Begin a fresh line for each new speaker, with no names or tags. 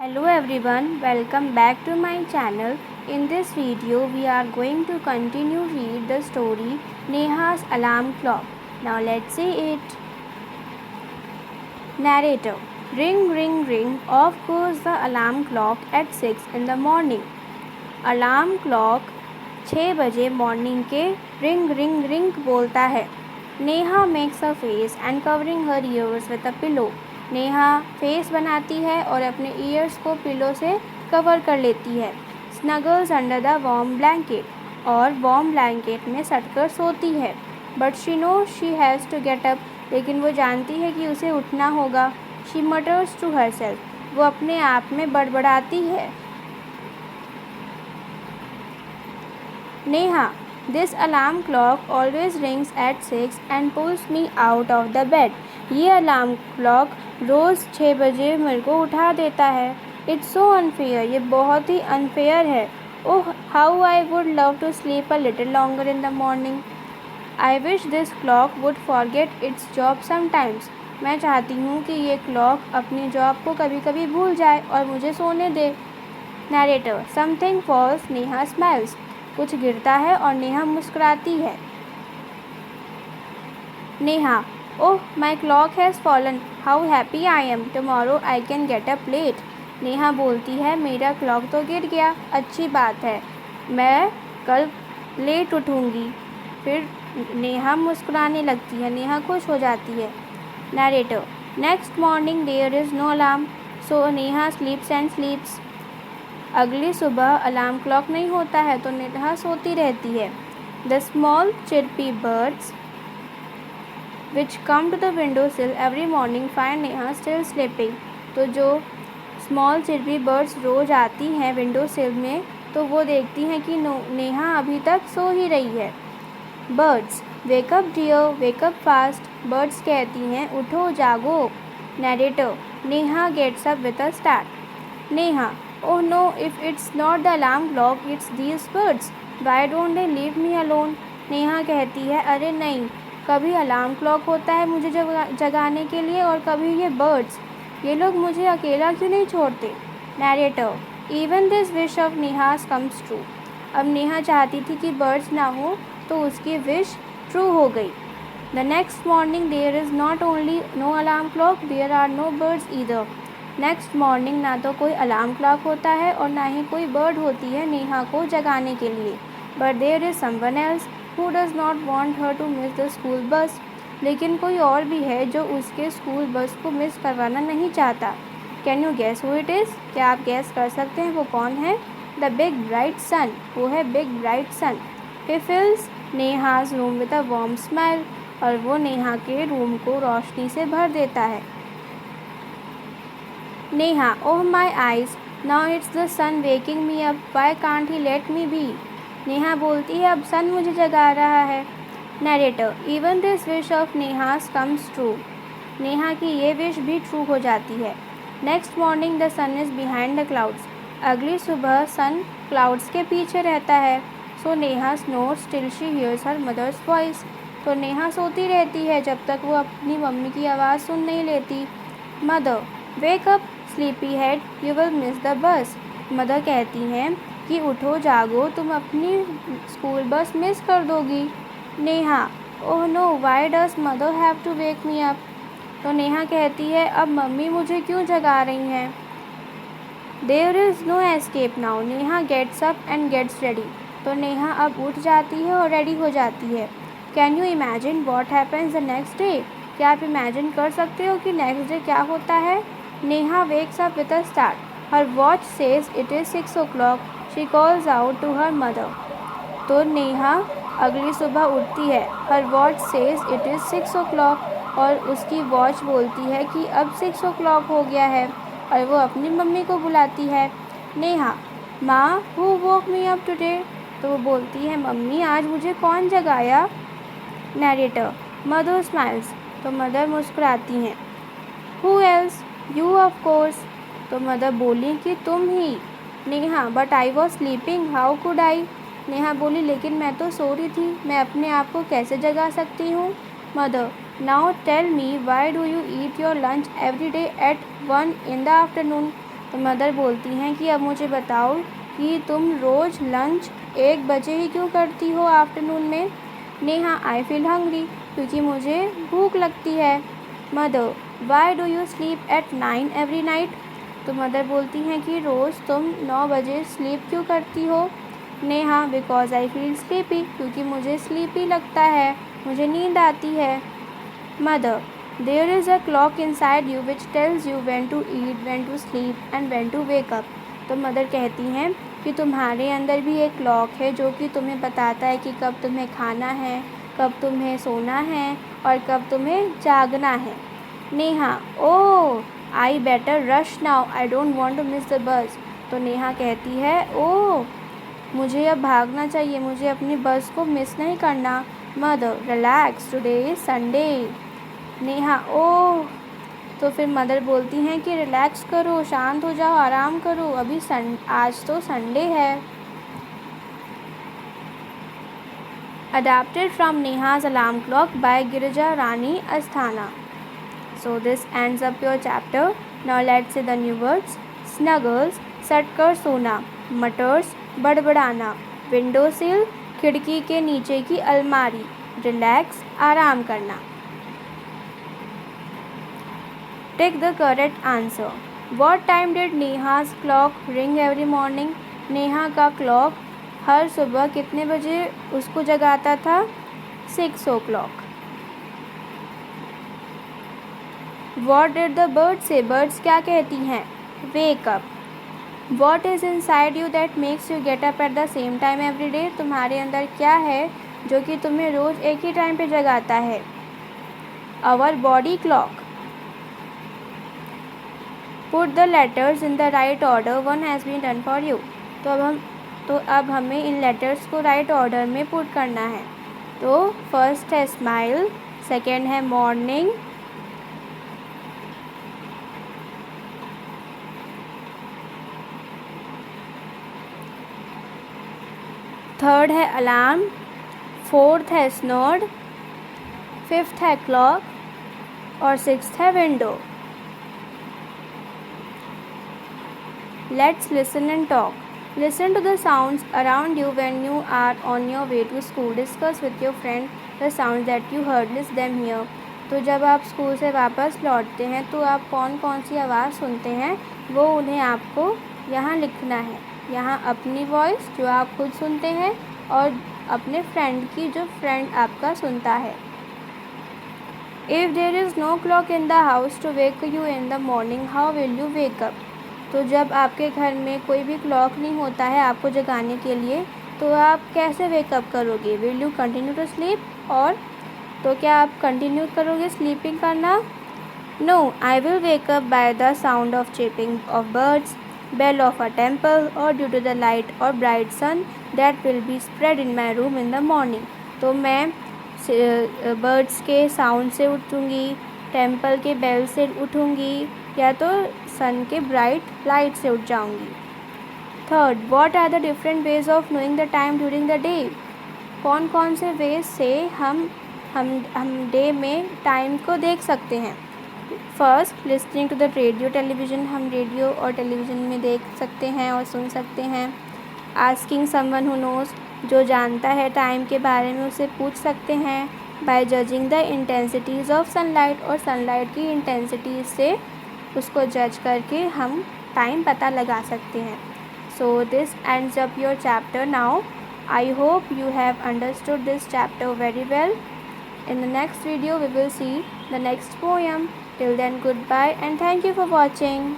Hello everyone, welcome back to my channel. In this video, we are going to continue read the story Neha's Alarm Clock. Now let's see it. Narrator. Ring ring ring, off goes the alarm clock at 6 in the morning. Alarm clock 6 बजे morning के ring ring ring बोलता है. Neha makes a face and covering her years with a pillow. Neha face बनाती है और अपने years को pillow से कवर कर लेती है. Snuggles under the warm blanket, और वार्म ब्लैंकेट में सटकर सोती है. But she know she has to get up, लेकिन वो जानती है कि उसे उठना होगा. शी मटर्स टू हरसेल्फ, वो अपने आप में बड़बड़ाती है. Neha, this alarm clock always rings at 6 and pulls me out of the bed. ये अलार्म क्लॉक रोज़ 6 बजे मेरे को उठा देता है. इट्स सो अनफेयर, ये बहुत ही अनफेयर है. Oh, how I would love to sleep a little longer in the morning. I wish this clock would forget its job sometimes. मैं चाहती हूँ कि ये क्लॉक अपनी जॉब को कभी कभी भूल जाए और मुझे सोने दे. Narrator. Something falls, Neha smiles. कुछ गिरता है और नेहा मुस्कुराती है. Neha. Oh, my clock has fallen, how happy I am, tomorrow I can get up late. Neha बोलती है, मेरा क्लॉक तो गिर गया, अच्छी बात है, मैं कल लेट उठूँगी. फिर नेहा मुस्कुराने लगती है. नेहा खुश हो जाती है. Narrator. Next morning there is no alarm, so Neha sleeps and sleeps. अगली सुबह अलार्म क्लॉक नहीं होता है तो नेहा सोती रहती है. The small chirpy birds which come to the window sill every morning find Neha still sleeping. तो जो स्मॉल चिरपी बर्ड्स रोज़ आती हैं विंडो सिल में, तो वो देखती हैं कि नेहा अभी तक सो ही रही है. Birds. Wake up dear, wake up fast. Birds कहती हैं, उठो जागो. Narrator. Neha gets up with a start. Neha. Oh no, if it's not the alarm clock, it's these birds. Why don't they leave me alone? Neha कहती है, अरे नहीं, कभी अलार्म क्लॉक होता है मुझे जगाने के लिए और कभी ये बर्ड्स, ये लोग मुझे अकेला क्यों नहीं छोड़ते. Narrator. Even this wish of Neha's comes true. अब नेहा चाहती थी कि बर्ड्स ना हो, तो उसकी विश ट्रू हो गई. The next morning there is not only no alarm clock, there are no birds either. Next morning ना तो कोई अलार्म क्लॉक होता है और ना ही कोई बर्ड होती है नेहा को जगाने के लिए. But there is someone else who does not want her to miss the school bus. लेकिन कोई और भी है जो उसके स्कूल बस को मिस करवाना नहीं चाहता. Can you guess who it is. क्या आप गेस कर सकते हैं वो कौन है. The big bright sun. वो है big bright sun. He fills Neha's room with a warm smile. और वो नेहा के रूम को रोशनी से भर देता है. Neha. Oh my eyes, now it's the sun waking me up, why can't he let me be. Neha बोलती है, अब सन मुझे जगा रहा है. Narrator. Even this wish of Neha's comes true. Neha की ये विश भी ट्रू हो जाती है. Next morning the sun is behind the clouds. अगली सुबह सन क्लाउड्स के पीछे रहता है. So Neha snores till she hears her mother's voice. तो नेहा सोती रहती है जब तक वो अपनी मम्मी की आवाज़ सुन नहीं लेती. Mother. Wake up sleepy head, you will miss the बस. मदर कहती हैं कि उठो जागो, तुम अपनी स्कूल बस मिस कर दोगी. Neha. Oh no, why does mother have to wake me up. तो नेहा कहती है, अब मम्मी मुझे क्यों जगा रही हैं. There is no escape now. Neha gets up and gets ready. तो नेहा अब उठ जाती है और रेडी हो जाती है. Can you imagine what happens the next day. क्या आप इमेजिन कर सकते हो कि नेक्स्ट डे क्या होता है. Neha wakes up with a start. Her watch says it is 6 o'clock. She calls out to her mother. तो नेहा अगली सुबह उठती है. Her watch says it is 6 o'clock. और उसकी वॉच बोलती है कि अब 6 o'clock हो गया है. और वो अपनी मम्मी को बुलाती है. नेहा. माँ, who woke me up today? तो वो बोलती है, मम्मी आज मुझे कौन जगाया. नरेटर. Mother smiles. तो मदर मुस्कुराती हैं. Who else? You of course. तो मदर बोली कि तुम ही. Neha. But I was sleeping, how could I. Neha बोली, लेकिन मैं तो सो रही थी, मैं अपने आप को कैसे जगा सकती हूँ. Mother. Now tell me, why do you eat your lunch every day at 1 in the afternoon. तो मदर बोलती हैं कि अब मुझे बताओ कि तुम रोज़ लंच 1 बजे ही क्यों करती हो आफ्टरनून में? नेहा, आई फील हंग्री, क्योंकि मुझे भूख लगती है। Mother, Y do you sleep at 9 every night? तो मदर बोलती हैं कि रोज़ तुम 9 बजे स्लीप क्यों करती हो? Neha, because I feel sleepy, क्योंकि मुझे स्लीपी लगता है, मुझे नींद आती है। Mother, there is a clock inside you which tells you when to eat, when to sleep and when to wake up. तो मदर कहती हैं कि तुम्हारे अंदर भी एक क्लॉक है जो कि तुम्हें बताता है कि कब तुम्हें खाना है, कब तुम्हें सोना है और कब तुम्हें जागना है। Neha, oh, I better rush now, I don't want to miss the bus. तो नेहा कहती है, ओह, मुझे अब भागना चाहिए, मुझे अपनी बस को मिस नहीं करना। Mother, relax, today is Sunday. Neha, oh. तो फिर मदर बोलती हैं कि रिलैक्स करो, शांत हो जाओ, आराम करो, अभी आज तो संडे है। Adapted from Neha's Alarm Clock by Girija Rani Asthana. So this ends up your chapter. Now let's say the new words. Snuggles, सटकर सोना, मटर्स, बड़बड़ाना, विंडो सिल, खिड़की के नीचे की अलमारी, रिलैक्स, आराम करना। Take the correct answer. What time did Neha's clock ring every morning? Neha का क्लॉक हर सुबह कितने बजे उसको जगाता था? 6 o'clock. What did the birds say? Birds क्या कहती हैं? Wake up. What is inside you that makes you get up at the same time every day? तुम्हारे अंदर क्या है जो कि तुम्हें रोज़ एक ही टाइम पे जगाता है? Our body clock. Put the letters in the right order. One has been done for you. तो अब हमें इन लेटर्स को राइट ऑर्डर में पुट करना है। तो फर्स्ट है स्माइल, सेकेंड है मॉर्निंग, थर्ड है अलार्म, फोर्थ है स्नोड, फिफ्थ है क्लॉक और सिक्स्थ है window. Let's listen and talk. Listen to the sounds around you when you are on your way to school. Discuss with your friend the sounds that you heard. List them here. तो जब आप school से वापस लौटते हैं तो आप कौन कौन सी आवाज़ सुनते हैं वो उन्हें आपको यहाँ लिखना है। यहाँ अपनी वॉइस जो आप खुद सुनते हैं और अपने फ्रेंड की जो फ्रेंड आपका सुनता है। If there is no clock in the house to wake you in the morning, how will you wake up? तो जब आपके घर में कोई भी क्लॉक नहीं होता है आपको जगाने के लिए तो आप कैसे वेकअप करोगे? Will you continue to sleep? और तो क्या आप कंटिन्यू करोगे स्लीपिंग करना? No, I will wake up by the sound of chirping of birds, bell of a temple और ड्यू टू द लाइट और bright sun that will be spread in my room in the morning. तो मैं birds के sound से उठूँगी, temple के bell से उठूँगी या तो सन के ब्राइट लाइट से उठ जाऊंगी। Third, what are the different ways of knowing the time during the day? कौन कौन से वेज से हम डे में टाइम को देख सकते हैं? First, listening to the radio television, हम रेडियो और टेलीविज़न में देख सकते हैं और सुन सकते हैं। आस्किंग समवन हु नोज़, जो जानता है टाइम के बारे में उसे पूछ सकते हैं। By judging the intensities of sunlight, और सनलाइट की इंटेंसिटी से उसको जज करके हम टाइम पता लगा सकते हैं। So this ends up your chapter now. I hope you have understood this chapter very well. In the next video we will see the next poem. Till then, goodbye and thank you for watching.